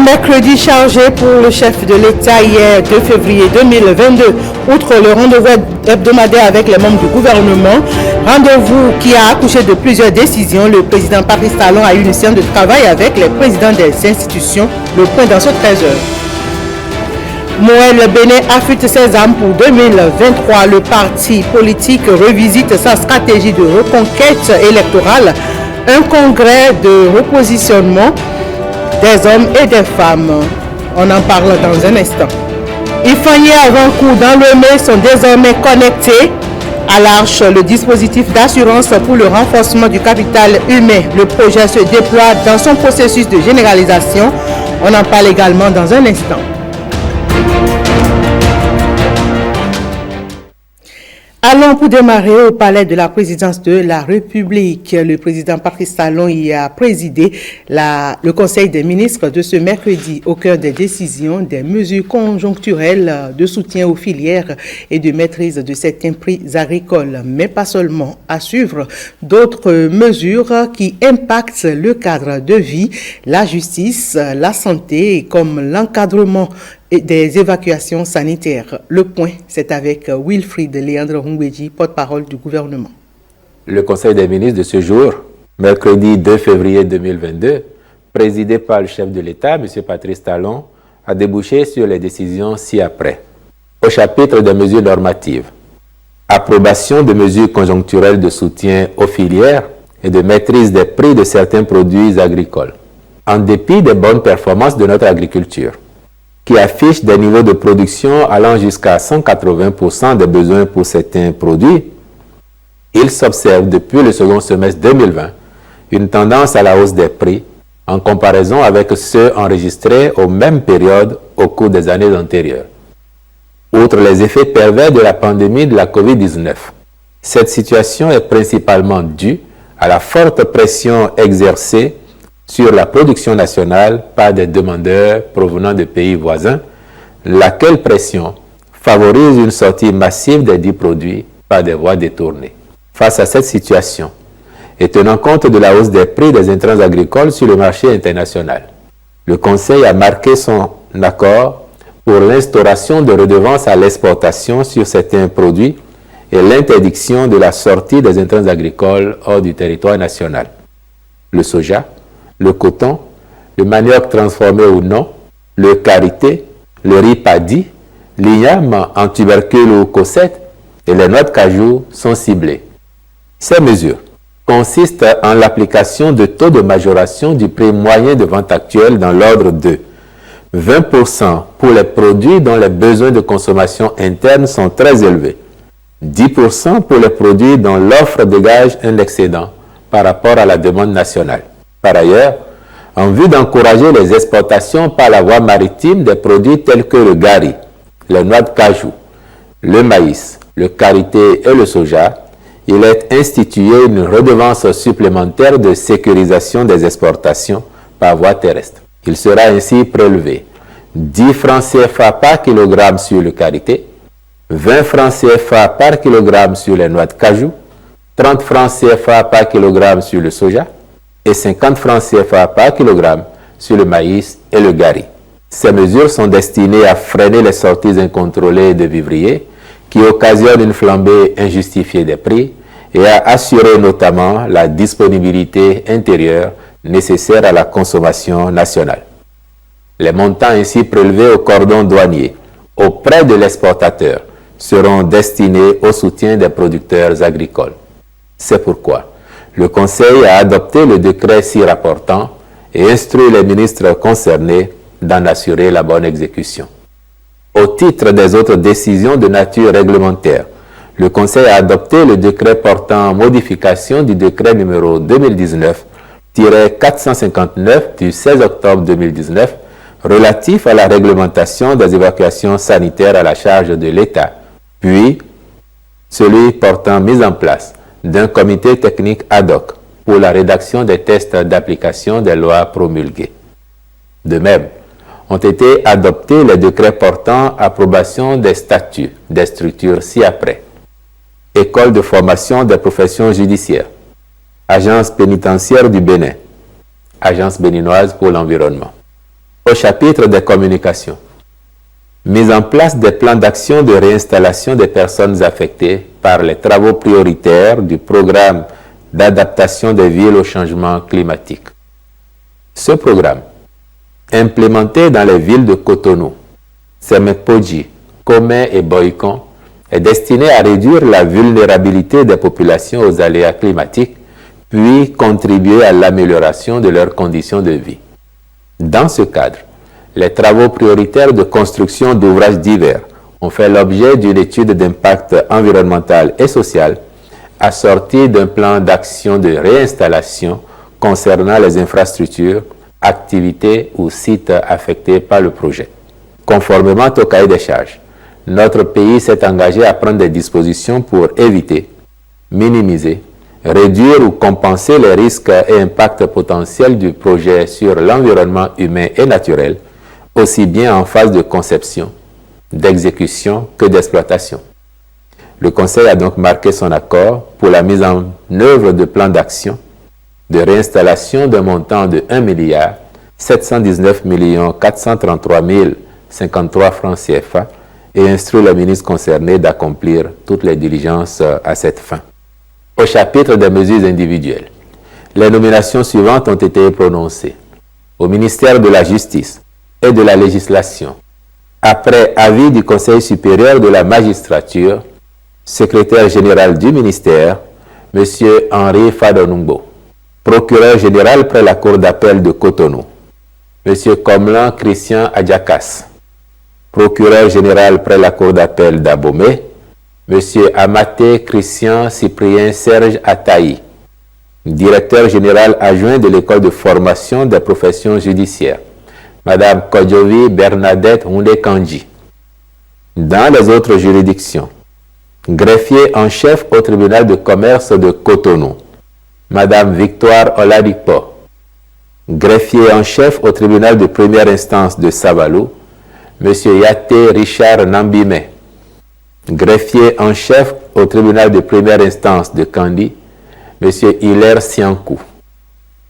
mercredi chargé pour le chef de l'État hier 2 février 2022. Outre le rendez-vous hebdomadaire avec les membres du gouvernement, rendez-vous qui a accouché de plusieurs décisions, le président Patrice Talon a eu une séance de travail avec les présidents des institutions. Le point dans ce 13h. Moël Bénin affûte ses armes pour 2023. Le parti politique revisite sa stratégie de reconquête électorale. Un congrès de repositionnement des hommes et des femmes. On en parle dans un instant. Ifanier avant-cours dans le mai sont désormais connectés à l'Arche, le dispositif d'assurance pour le renforcement du capital humain. Le projet se déploie dans son processus de généralisation. On en parle également dans un instant. Allons pour démarrer au palais de la présidence de la République. Le président Patrice Talon y a présidé le conseil des ministres de ce mercredi. Au cœur des décisions, des mesures conjoncturelles de soutien aux filières et de maîtrise de certains prix agricoles. Mais pas seulement. À suivre d'autres mesures qui impactent le cadre de vie, la justice, la santé, comme l'encadrement des évacuations sanitaires. Le point, c'est avec Wilfried Léandre Hungweji, porte-parole du gouvernement. Le Conseil des ministres de ce jour, mercredi 2 février 2022, présidé par le chef de l'État, M. Patrice Talon, a débouché sur les décisions ci-après. Au chapitre des mesures normatives, approbation de mesures conjoncturelles de soutien aux filières et de maîtrise des prix de certains produits agricoles, en dépit des bonnes performances de notre agriculture, qui affiche des niveaux de production allant jusqu'à 180% des besoins pour certains produits, il s'observe depuis le second semestre 2020 une tendance à la hausse des prix en comparaison avec ceux enregistrés aux mêmes périodes au cours des années antérieures. Outre les effets pervers de la pandémie de la COVID-19, cette situation est principalement due à la forte pression exercée sur la production nationale par des demandeurs provenant de pays voisins, laquelle pression favorise une sortie massive des dits produits par des voies détournées. Face à cette situation, et tenant compte de la hausse des prix des intrants agricoles sur le marché international, le Conseil a marqué son accord pour l'instauration de redevances à l'exportation sur certains produits et l'interdiction de la sortie des intrants agricoles hors du territoire national. Le soja, le coton, le manioc transformé ou non, le karité, le riz paddy, l'igname en tubercule ou cossette et les noix de cajou sont ciblées. Ces mesures consistent en l'application de taux de majoration du prix moyen de vente actuel dans l'ordre de 20% pour les produits dont les besoins de consommation interne sont très élevés, 10% pour les produits dont l'offre dégage un excédent par rapport à la demande nationale. Par ailleurs, en vue d'encourager les exportations par la voie maritime des produits tels que le gari, les noix de cajou, le maïs, le karité et le soja, il est institué une redevance supplémentaire de sécurisation des exportations par voie terrestre. Il sera ainsi prélevé 10 francs CFA par kilogramme sur le karité, 20 francs CFA par kilogramme sur les noix de cajou, 30 francs CFA par kilogramme sur le soja, et 50 francs CFA par kilogramme sur le maïs et le gari. Ces mesures sont destinées à freiner les sorties incontrôlées de vivriers qui occasionnent une flambée injustifiée des prix et à assurer notamment la disponibilité intérieure nécessaire à la consommation nationale. Les montants ainsi prélevés au cordon douanier auprès de l'exportateur seront destinés au soutien des producteurs agricoles. C'est pourquoi le Conseil a adopté le décret s'y rapportant et instruit les ministres concernés d'en assurer la bonne exécution. Au titre des autres décisions de nature réglementaire, le Conseil a adopté le décret portant modification du décret numéro 2019-459 du 16 octobre 2019 relatif à la réglementation des évacuations sanitaires à la charge de l'État, puis celui portant mise en place d'un comité technique ad hoc pour la rédaction des tests d'application des lois promulguées. De même, ont été adoptés les décrets portant approbation des statuts des structures ci-après. École de formation des professions judiciaires, Agence pénitentiaire du Bénin, Agence béninoise pour l'environnement. Au chapitre des communications, mise en place des plans d'action de réinstallation des personnes affectées par les travaux prioritaires du programme d'adaptation des villes au changement climatique. Ce programme, implémenté dans les villes de Cotonou, Semepoji, Komé et Boikon, est destiné à réduire la vulnérabilité des populations aux aléas climatiques, puis contribuer à l'amélioration de leurs conditions de vie. Dans ce cadre, les travaux prioritaires de construction d'ouvrages divers ont fait l'objet d'une étude d'impact environnemental et social assortie d'un plan d'action de réinstallation concernant les infrastructures, activités ou sites affectés par le projet. Conformément au cahier des charges, notre pays s'est engagé à prendre des dispositions pour éviter, minimiser, réduire ou compenser les risques et impacts potentiels du projet sur l'environnement humain et naturel, aussi bien en phase de conception, d'exécution que d'exploitation. Le Conseil a donc marqué son accord pour la mise en œuvre de plans d'action de réinstallation d'un montant de 1 719 433 053 francs CFA et instruit le ministre concerné d'accomplir toutes les diligences à cette fin. Au chapitre des mesures individuelles, les nominations suivantes ont été prononcées. Au ministère de la Justice et de la Législation, après avis du Conseil supérieur de la magistrature, secrétaire général du ministère, M. Henri Fadonungbo, procureur général près la Cour d'appel de Cotonou, M. Komlan Christian Adjakas, procureur général près la Cour d'appel d'Abomey, M. Amaté Christian Cyprien Serge Ataï, directeur général adjoint de l'école de formation des professions judiciaires, Mme Kodjovi Bernadette Houndé Kandji. Dans les autres juridictions, greffier en chef au tribunal de commerce de Cotonou, Mme Victoire Oladipo. Greffier en chef au tribunal de première instance de Savalou, M. Yaté Richard Nambime. Greffier en chef au tribunal de première instance de Kandi, M. Hilaire Siankou.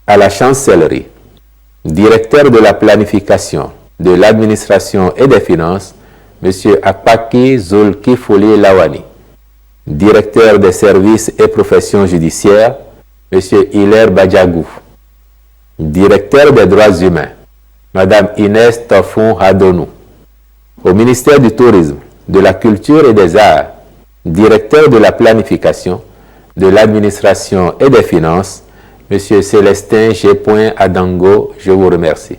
À la chancellerie, directeur de la planification, de l'administration et des finances, M. Akpaki Zulkifoli Lawani. Directeur des services et professions judiciaires, M. Hilaire Badjagou. Directeur des droits humains, Mme Inès Tofon Hadonou. Au ministère du Tourisme, de la Culture et des Arts, directeur de la planification, de l'administration et des finances, M. Célestin G. Adango, je vous remercie.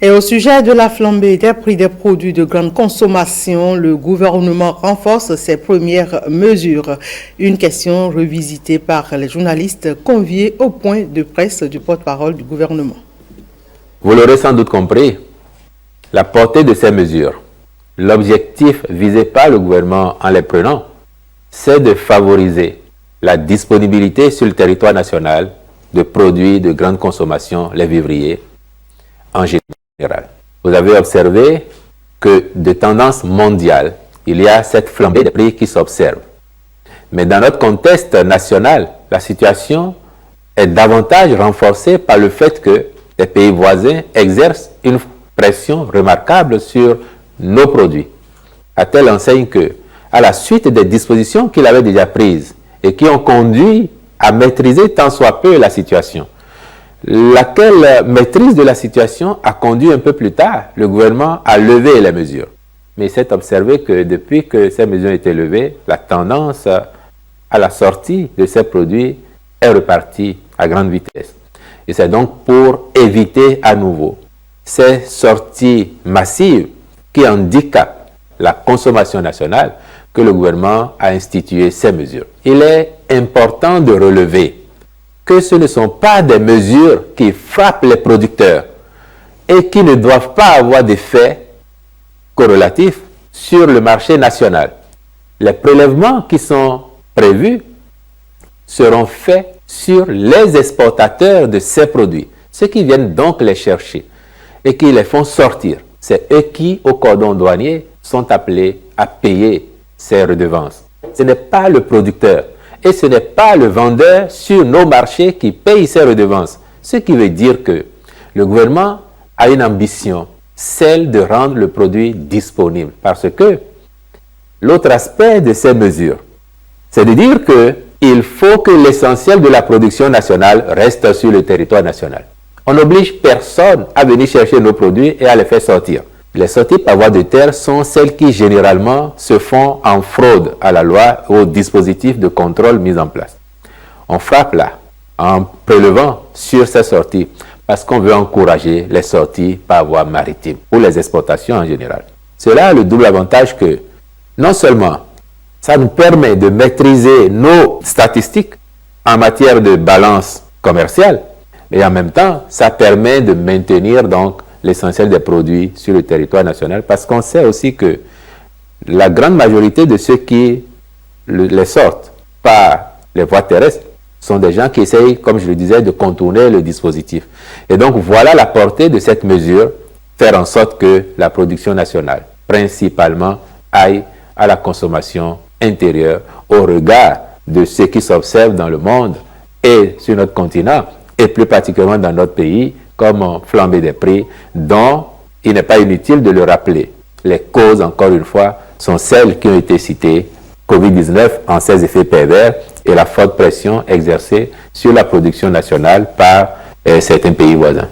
Et au sujet de la flambée des prix des produits de grande consommation, le gouvernement renforce ses premières mesures. Une question revisitée par les journalistes conviés au point de presse du porte-parole du gouvernement. Vous l'aurez sans doute compris, la portée de ces mesures, l'objectif visé par le gouvernement en les prenant, c'est de favoriser la disponibilité sur le territoire national de produits de grande consommation, les vivriers, en général. Vous avez observé que de tendance mondiale, il y a cette flambée des prix qui s'observe. Mais dans notre contexte national, la situation est davantage renforcée par le fait que les pays voisins exercent une pression remarquable sur nos produits, à telle enseigne que, à la suite des dispositions qu'il avait déjà prises et qui ont conduit à maîtriser tant soit peu la situation, laquelle maîtrise de la situation a conduit un peu plus tard le gouvernement à lever les mesures. Mais il s'est observé que depuis que ces mesures ont été levées, la tendance à la sortie de ces produits est repartie à grande vitesse. Et c'est donc pour éviter à nouveau ces sorties massives qui handicapent la consommation nationale que le gouvernement a institué ces mesures. Il est important de relever que ce ne sont pas des mesures qui frappent les producteurs et qui ne doivent pas avoir d'effet corrélatif sur le marché national. Les prélèvements qui sont prévus seront faits sur les exportateurs de ces produits, ceux qui viennent donc les chercher et qui les font sortir. C'est eux qui, au cordon douanier, sont appelés à payer ces redevances. Ce n'est pas le producteur et ce n'est pas le vendeur sur nos marchés qui paye ces redevances. Ce qui veut dire que le gouvernement a une ambition, celle de rendre le produit disponible. Parce que l'autre aspect de ces mesures, c'est de dire qu'il faut que l'essentiel de la production nationale reste sur le territoire national. On n'oblige personne à venir chercher nos produits et à les faire sortir. Les sorties par voie de terre sont celles qui généralement se font en fraude à la loi ou au dispositif de contrôle mis en place. On frappe là, en prélevant sur ces sorties, parce qu'on veut encourager les sorties par voie maritime ou les exportations en général. Cela a le double avantage que, non seulement ça nous permet de maîtriser nos statistiques en matière de balance commerciale, et en même temps, ça permet de maintenir donc l'essentiel des produits sur le territoire national, parce qu'on sait aussi que la grande majorité de ceux qui les sortent par les voies terrestres sont des gens qui essayent, comme je le disais, de contourner le dispositif. Et donc voilà la portée de cette mesure, faire en sorte que la production nationale, principalement, aille à la consommation intérieure au regard de ce qui s'observe dans le monde et sur notre continent, et plus particulièrement dans notre pays, comme flambée des prix, dont il n'est pas inutile de le rappeler. Les causes, encore une fois, sont celles qui ont été citées, Covid-19 en ses effets pervers et la forte pression exercée sur la production nationale par certains pays voisins.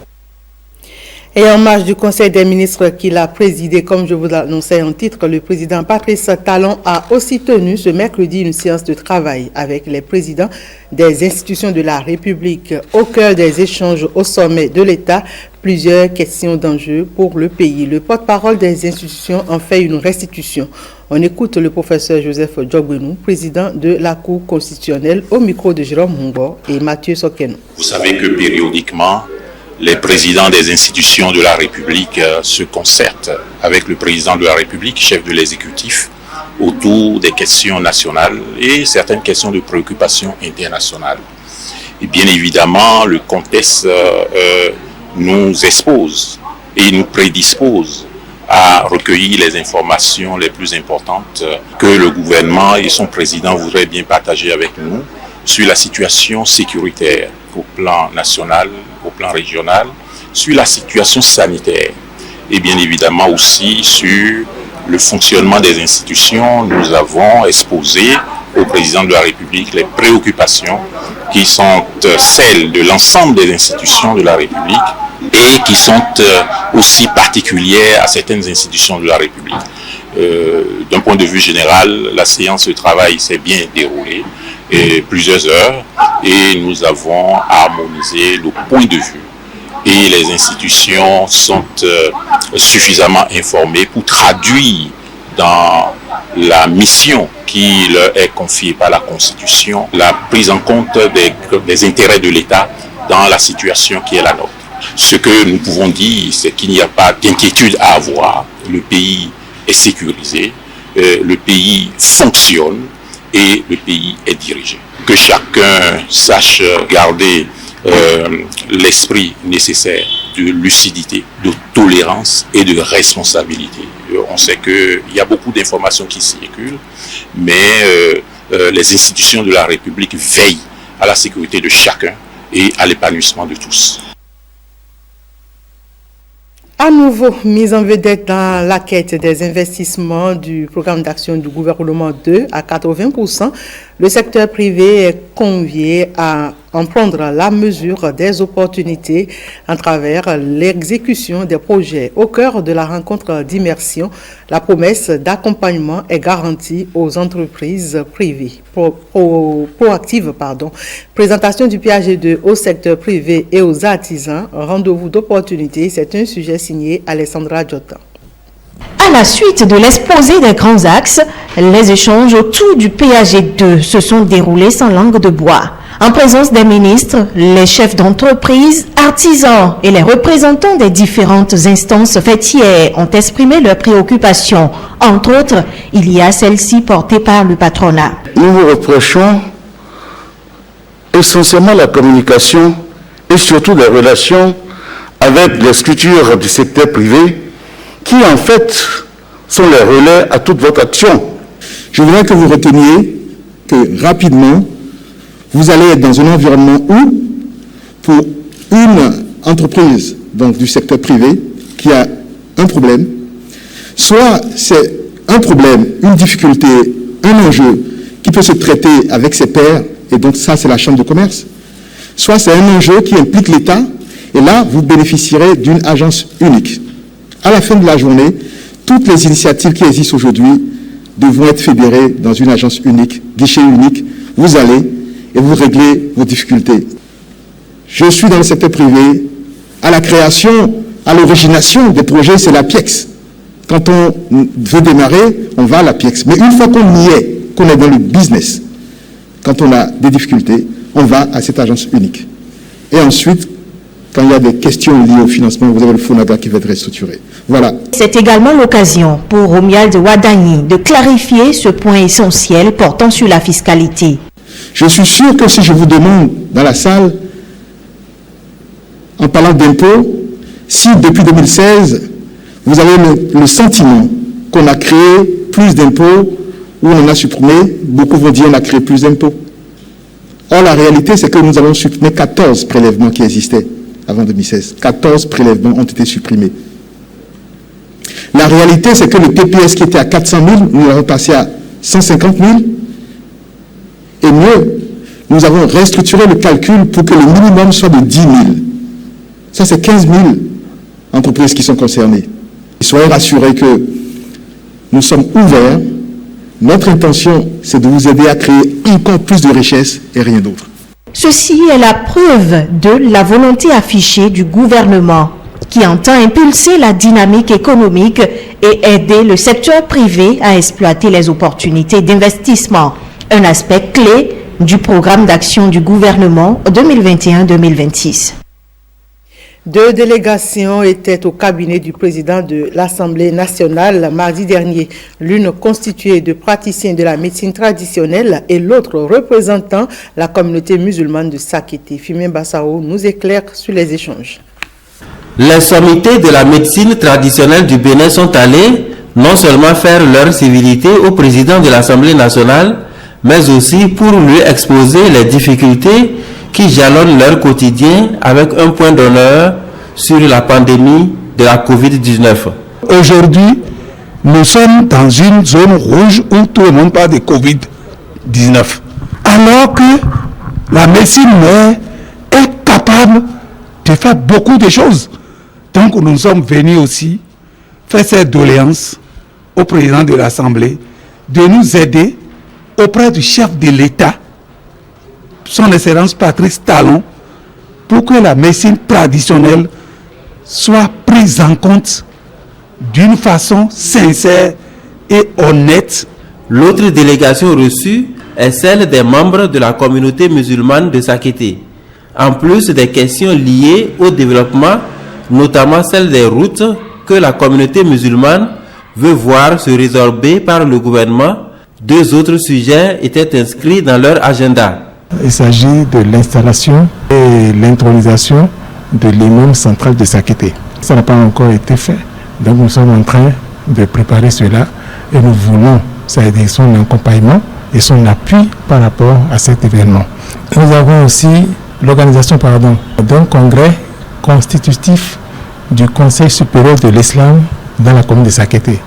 Et en marge du Conseil des ministres qu'il a présidé, comme je vous l'annonçais en titre, le président Patrice Talon a aussi tenu ce mercredi une séance de travail avec les présidents des institutions de la République. Au cœur des échanges au sommet de l'État, plusieurs questions d'enjeu pour le pays. Le porte-parole des institutions en fait une restitution. On écoute le professeur Joseph Djogbenou, président de la Cour constitutionnelle, au micro de Jérôme Humbo et Mathieu Sokeno. Vous savez que périodiquement, les présidents des institutions de la République se concertent avec le président de la République, chef de l'exécutif, autour des questions nationales et certaines questions de préoccupation internationale. Et bien évidemment, le contexte nous expose et nous prédispose à recueillir les informations les plus importantes que le gouvernement et son président voudraient bien partager avec nous sur la situation sécuritaire au plan national, au plan régional, sur la situation sanitaire et bien évidemment aussi sur le fonctionnement des institutions. Nous avons exposé au président de la République les préoccupations qui sont celles de l'ensemble des institutions de la République et qui sont aussi particulières à certaines institutions de la République. D'un point de vue général, la séance de travail s'est bien déroulée, plusieurs heures, et nous avons harmonisé le point de vue. Et les institutions sont suffisamment informées pour traduire dans la mission qui leur est confiée par la Constitution la prise en compte des intérêts de l'État dans la situation qui est la nôtre. Ce que nous pouvons dire, c'est qu'il n'y a pas d'inquiétude à avoir. Le pays est sécurisé, le pays fonctionne et le pays est dirigé. Que chacun sache garder l'esprit nécessaire de lucidité, de tolérance et de responsabilité. On sait qu'il y a beaucoup d'informations qui circulent, mais les institutions de la République veillent à la sécurité de chacun et à l'épanouissement de tous. À nouveau, mise en vedette dans la quête des investissements du programme d'action du gouvernement 2 à 80%, le secteur privé est convié à en prendre la mesure des opportunités à travers l'exécution des projets. Au cœur de la rencontre d'immersion, la promesse d'accompagnement est garantie aux entreprises privées. Proactive. Présentation du PAG2 au secteur privé et aux artisans. Rendez-vous d'opportunités. C'est un sujet signé Alessandra Djota. À la suite de l'exposé des grands axes, les échanges autour du PAG2 se sont déroulés sans langue de bois. En présence des ministres, les chefs d'entreprise, artisans et les représentants des différentes instances fêtières ont exprimé leurs préoccupations. Entre autres, il y a celle-ci portée par le patronat. Nous vous reprochons essentiellement la communication et surtout les relations avec les structures du secteur privé qui en fait sont les relais à toute votre action. Je voudrais que vous reteniez que rapidement, vous allez être dans un environnement où, pour une entreprise donc du secteur privé, qui a un problème, soit c'est un problème, une difficulté, un enjeu qui peut se traiter avec ses pairs, et donc ça c'est la chambre de commerce, soit c'est un enjeu qui implique l'État, et là vous bénéficierez d'une agence unique. À la fin de la journée, toutes les initiatives qui existent aujourd'hui devront être fédérées dans une agence unique, guichet unique. Vous allez et vous réglez vos difficultés. Je suis dans le secteur privé. À la création, à l'origination des projets, c'est la PIEX. Quand on veut démarrer, on va à la PIEX. Mais une fois qu'on y est, qu'on est dans le business, quand on a des difficultés, on va à cette agence unique. Et ensuite, quand il y a des questions liées au financement, vous avez le FONADA qui va être restructuré. Voilà. C'est également l'occasion pour Romuald Wadani de clarifier ce point essentiel portant sur la fiscalité. Je suis sûr que si je vous demande dans la salle, en parlant d'impôts, si depuis 2016, vous avez le sentiment qu'on a créé plus d'impôts ou on en a supprimé, beaucoup vont dire qu'on a créé plus d'impôts. Or, la réalité, c'est que nous avons supprimé 14 prélèvements qui existaient avant 2016. 14 prélèvements ont été supprimés. La réalité, c'est que le TPS qui était à 400 000, nous l'avons passé à 150 000. Et mieux, nous avons restructuré le calcul pour que le minimum soit de 10 000. Ça, c'est 15 000 entreprises qui sont concernées. Soyez rassurés que nous sommes ouverts. Notre intention, c'est de vous aider à créer encore plus de richesses et rien d'autre. Ceci est la preuve de la volonté affichée du gouvernement qui entend impulser la dynamique économique et aider le secteur privé à exploiter les opportunités d'investissement. Un aspect clé du programme d'action du gouvernement 2021-2026. 2 délégations étaient au cabinet du président de l'Assemblée nationale mardi dernier. L'une constituée de praticiens de la médecine traditionnelle et l'autre représentant la communauté musulmane de Sakété. Fimien Bassao nous éclaire sur les échanges. Les sommités de la médecine traditionnelle du Bénin sont allés non seulement faire leur civilité au président de l'Assemblée nationale, mais aussi pour lui exposer les difficultés qui jalonnent leur quotidien avec un point d'honneur sur la pandémie de la Covid-19. Aujourd'hui, nous sommes dans une zone rouge où tout le monde parle de Covid-19. Alors que la médecine est capable de faire beaucoup de choses. Donc nous sommes venus aussi faire cette doléance au président de l'Assemblée de nous aider auprès du chef de l'État, son Excellence Patrice Talon, pour que la médecine traditionnelle soit prise en compte d'une façon sincère et honnête. L'autre délégation reçue est celle des membres de la communauté musulmane de Sakété. En plus des questions liées au développement, notamment celle des routes que la communauté musulmane veut voir se résorber par le gouvernement, 2 autres sujets étaient inscrits dans leur agenda. Il s'agit de l'installation et l'intronisation de l'imam central de Sakété. Ça n'a pas encore été fait. Donc nous sommes en train de préparer cela et nous voulons aider son accompagnement et son appui par rapport à cet événement. Nous avons aussi l'organisation d'un congrès constitutif du Conseil supérieur de l'Islam dans la commune de Sakété.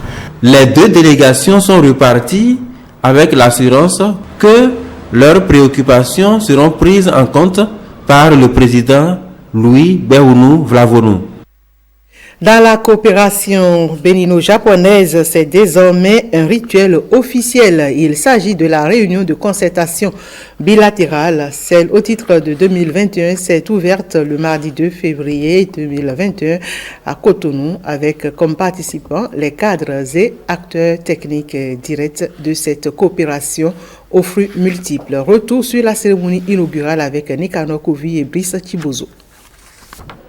Les 2 délégations sont reparties avec l'assurance que leurs préoccupations seront prises en compte par le président Louis Béhounou Vlavonou. Dans la coopération bénino-japonaise, c'est désormais un rituel officiel. Il s'agit de la réunion de concertation bilatérale. Celle au titre de 2021 s'est ouverte le mardi 2 février 2021 à Cotonou avec comme participants les cadres et acteurs techniques directs de cette coopération aux fruits multiples. Retour sur la cérémonie inaugurale avec Nicanor Kouvi et Brice Chibozo.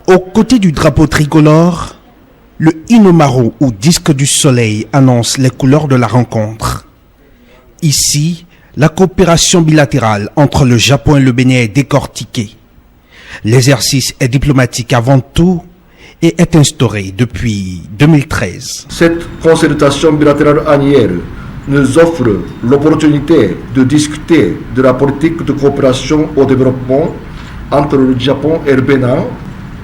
Au côté du drapeau tricolore, le Inomaro ou disque du soleil annonce les couleurs de la rencontre. Ici, la coopération bilatérale entre le Japon et le Bénin est décortiquée. L'exercice est diplomatique avant tout et est instauré depuis 2013. Cette consultation bilatérale annuelle nous offre l'opportunité de discuter de la politique de coopération au développement entre le Japon et le Bénin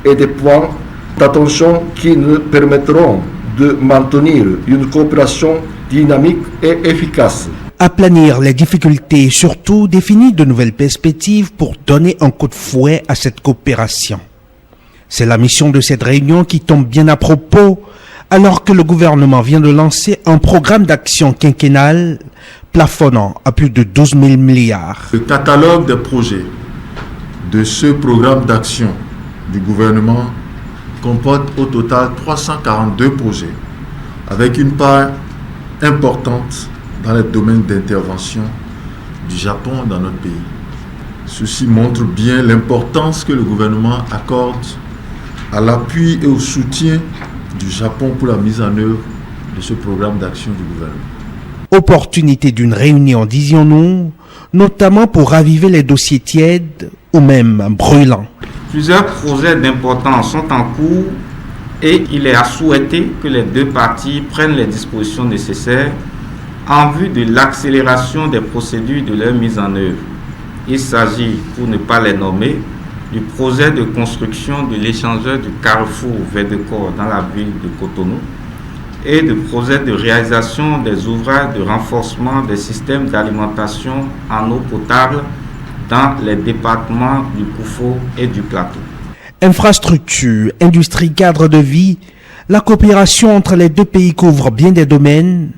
et des points d'attention qui nous permettront de maintenir une coopération dynamique et efficace. Aplanir les difficultés et surtout définir de nouvelles perspectives pour donner un coup de fouet à cette coopération. C'est la mission de cette réunion qui tombe bien à propos alors que le gouvernement vient de lancer un programme d'action quinquennal plafonnant à plus de 12 000 milliards. Le catalogue des projets de ce programme d'action du gouvernement comporte au total 342 projets avec une part importante dans les domaines d'intervention du Japon dans notre pays. Ceci montre bien l'importance que le gouvernement accorde à l'appui et au soutien du Japon pour la mise en œuvre de ce programme d'action du gouvernement. Opportunité d'une réunion, disions-nous, notamment pour raviver les dossiers tièdes ou même brûlants. Plusieurs projets d'importance sont en cours et il est à souhaiter que les deux parties prennent les dispositions nécessaires en vue de l'accélération des procédures de leur mise en œuvre. Il s'agit, pour ne pas les nommer, du projet de construction de l'échangeur du carrefour Védécor dans la ville de Cotonou et du projet de réalisation des ouvrages de renforcement des systèmes d'alimentation en eau potable dans les départements du Koufo et du Plateau. Infrastructure, industrie, cadre de vie, la coopération entre les deux pays couvre bien des domaines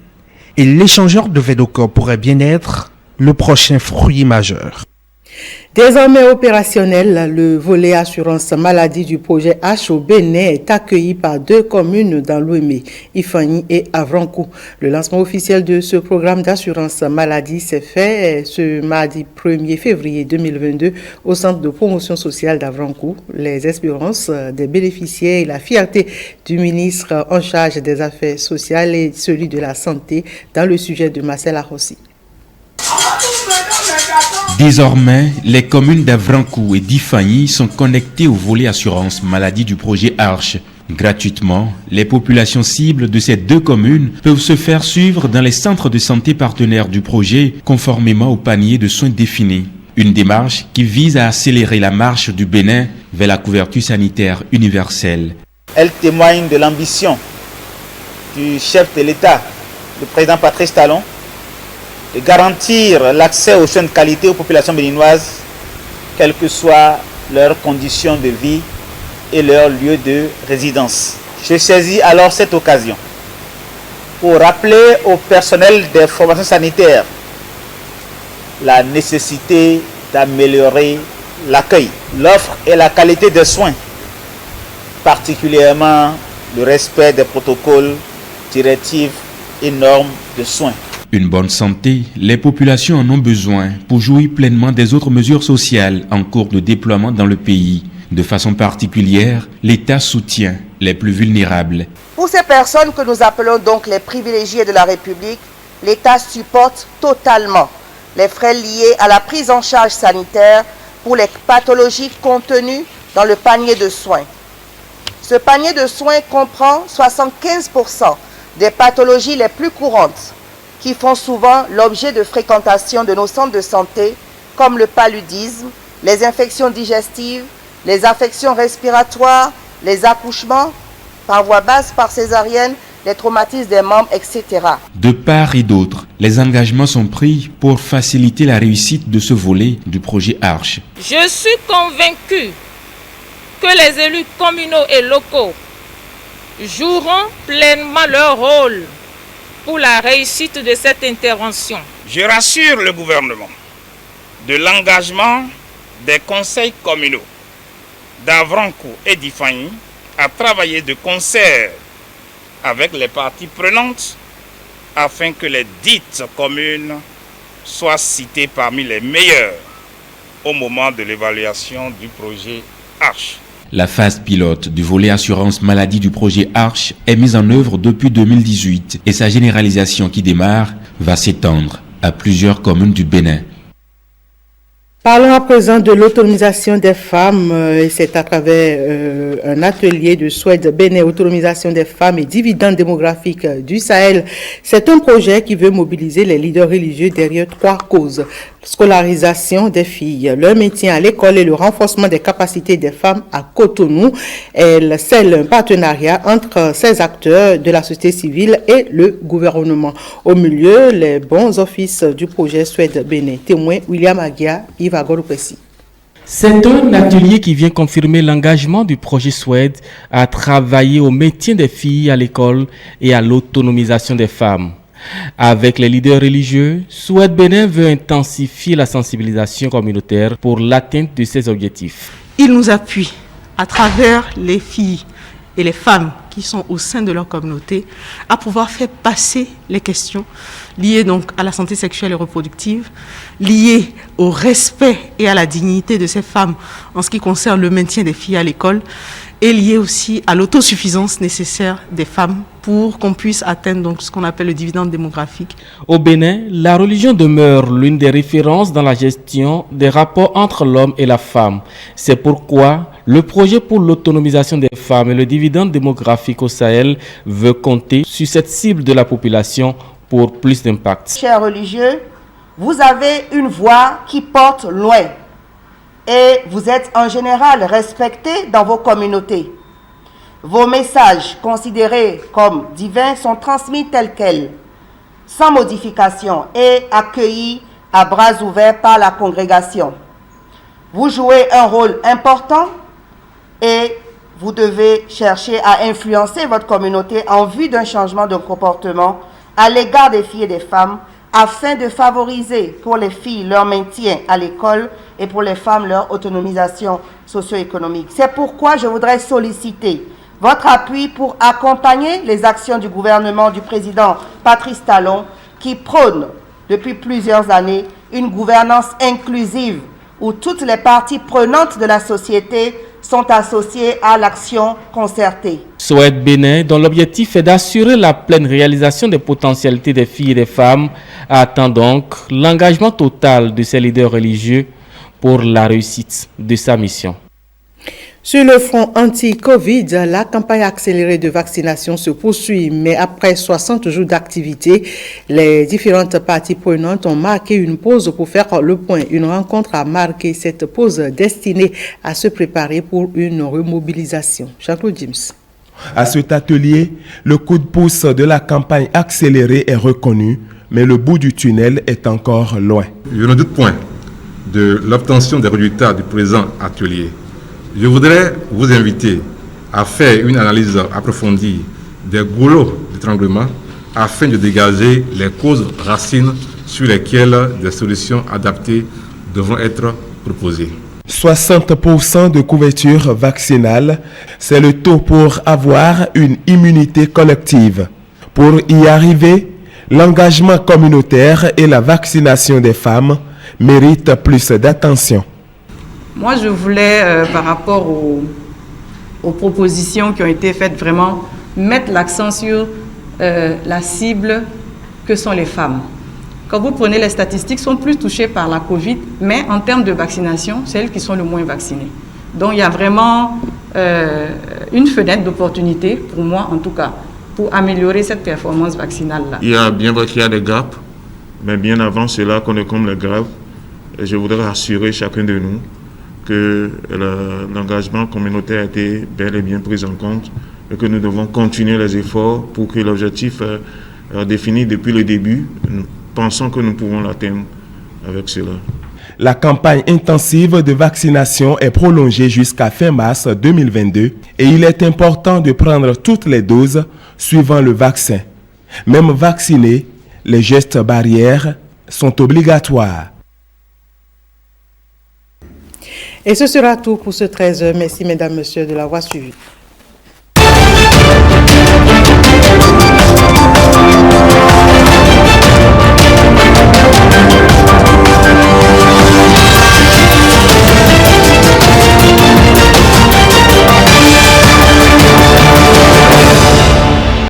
et l'échangeur de Védécor pourrait bien être le prochain fruit majeur. Désormais opérationnel, le volet assurance maladie du projet H au Bénin est accueilli par 2 communes dans l'Ouémé, Ifani et Avrankou. Le lancement officiel de ce programme d'assurance maladie s'est fait ce mardi 1er février 2022 au centre de promotion sociale d'Avrankou. Les espérances des bénéficiaires et la fierté du ministre en charge des affaires sociales et celui de la santé dans le sujet de Marcel Arrossi. Désormais, les communes d'Avrankou et d'Ifani sont connectées au volet assurance maladie du projet Arche. Gratuitement, les populations cibles de ces 2 communes peuvent se faire suivre dans les centres de santé partenaires du projet conformément au panier de soins défini. Une démarche qui vise à accélérer la marche du Bénin vers la couverture sanitaire universelle. Elle témoigne de l'ambition du chef de l'État, le président Patrice Talon, de garantir l'accès aux soins de qualité aux populations béninoises, quelles que soient leurs conditions de vie et leur lieu de résidence. Je saisis alors cette occasion pour rappeler au personnel des formations sanitaires la nécessité d'améliorer l'accueil, l'offre et la qualité des soins, particulièrement le respect des protocoles, directives et normes de soins. Une bonne santé, les populations en ont besoin pour jouir pleinement des autres mesures sociales en cours de déploiement dans le pays. De façon particulière, l'État soutient les plus vulnérables. Pour ces personnes que nous appelons donc les privilégiés de la République, l'État supporte totalement les frais liés à la prise en charge sanitaire pour les pathologies contenues dans le panier de soins. Ce panier de soins comprend 75% des pathologies les plus courantes qui font souvent l'objet de fréquentation de nos centres de santé, comme le paludisme, les infections digestives, les affections respiratoires, les accouchements par voie basse, par césarienne, les traumatismes des membres, etc. De part et d'autre, les engagements sont pris pour faciliter la réussite de ce volet du projet Arche. Je suis convaincu que les élus communaux et locaux joueront pleinement leur rôle pour la réussite de cette intervention. Je rassure le gouvernement de l'engagement des conseils communaux d'Avrankou et d'Ifani à travailler de concert avec les parties prenantes afin que les dites communes soient citées parmi les meilleures au moment de l'évaluation du projet Arche. La phase pilote du volet assurance maladie du projet Arche est mise en œuvre depuis 2018 et sa généralisation qui démarre va s'étendre à plusieurs communes du Bénin. Parlons à présent de l'autonomisation des femmes et c'est à travers un atelier de Suède Bénin, autonomisation des femmes et dividendes démographiques du Sahel. C'est un projet qui veut mobiliser les leaders religieux derrière 3 causes. scolarisation des filles, leur maintien à l'école et le renforcement des capacités des femmes à Cotonou. Elle scelle un partenariat entre ces acteurs de la société civile et le gouvernement. Au milieu, les bons offices du projet Suède-Bénin. Témoin William Aguia, Yves Agorou-Pessi. C'est un atelier qui vient confirmer l'engagement du projet Suède à travailler au maintien des filles à l'école et à l'autonomisation des femmes. Avec les leaders religieux, Suède Bénin veut intensifier la sensibilisation communautaire pour l'atteinte de ces objectifs. Il nous appuie à travers les filles et les femmes qui sont au sein de leur communauté à pouvoir faire passer les questions liées donc à la santé sexuelle et reproductive, liées au respect et à la dignité de ces femmes en ce qui concerne le maintien des filles à l'école et liées aussi à l'autosuffisance nécessaire des femmes pour qu'on puisse atteindre donc ce qu'on appelle le dividende démographique. Au Bénin, la religion demeure l'une des références dans la gestion des rapports entre l'homme et la femme. C'est pourquoi le projet pour l'autonomisation des femmes et le dividende démographique au Sahel veut compter sur cette cible de la population pour plus d'impact. Chers religieux, vous avez une voix qui porte loin et vous êtes en général respectés dans vos communautés. Vos messages considérés comme divins sont transmis tels quels, sans modification et accueillis à bras ouverts par la congrégation. Vous jouez un rôle important et vous devez chercher à influencer votre communauté en vue d'un changement de comportement à l'égard des filles et des femmes afin de favoriser pour les filles leur maintien à l'école et pour les femmes leur autonomisation socio-économique. C'est pourquoi je voudrais solliciter votre appui pour accompagner les actions du gouvernement du président Patrice Talon qui prône depuis plusieurs années une gouvernance inclusive où toutes les parties prenantes de la société sont associées à l'action concertée. Suède Bénin, dont l'objectif est d'assurer la pleine réalisation des potentialités des filles et des femmes, attend donc l'engagement total de ses leaders religieux pour la réussite de sa mission. Sur le front anti-Covid, la campagne accélérée de vaccination se poursuit, mais après 60 jours d'activité, les différentes parties prenantes ont marqué une pause pour faire le point. Une rencontre a marqué cette pause destinée à se préparer pour une remobilisation. Jean-Claude James. À cet atelier, le coup de pouce de la campagne accélérée est reconnu, mais le bout du tunnel est encore loin. Je ne doute point de l'obtention des résultats du présent atelier. Je voudrais vous inviter à faire une analyse approfondie des goulots d'étranglement afin de dégager les causes racines sur lesquelles des solutions adaptées devront être proposées. 60% de couverture vaccinale, c'est le taux pour avoir une immunité collective. Pour y arriver, l'engagement communautaire et la vaccination des femmes méritent plus d'attention. Moi, je voulais, par rapport aux propositions qui ont été faites, vraiment mettre l'accent sur la cible que sont les femmes. Quand vous prenez les statistiques, sont plus touchées par la Covid, mais en termes de vaccination, c'est elles qui sont le moins vaccinées. Donc, il y a vraiment une fenêtre d'opportunité, pour moi en tout cas, pour améliorer cette performance vaccinale-là. Il y a bien vrai qu'il y a des gaps, mais bien avant cela, qu'on est comme les graves, et je voudrais rassurer chacun de nous que l'engagement communautaire a été bel et bien pris en compte et que nous devons continuer les efforts pour que l'objectif défini depuis le début, nous pensons que nous pouvons l'atteindre avec cela. La campagne intensive de vaccination est prolongée jusqu'à fin mars 2022 et il est important de prendre toutes les doses suivant le vaccin. Même vaccinés, les gestes barrières sont obligatoires. Et ce sera tout pour ce 13h. Merci mesdames, messieurs de l'avoir suivi.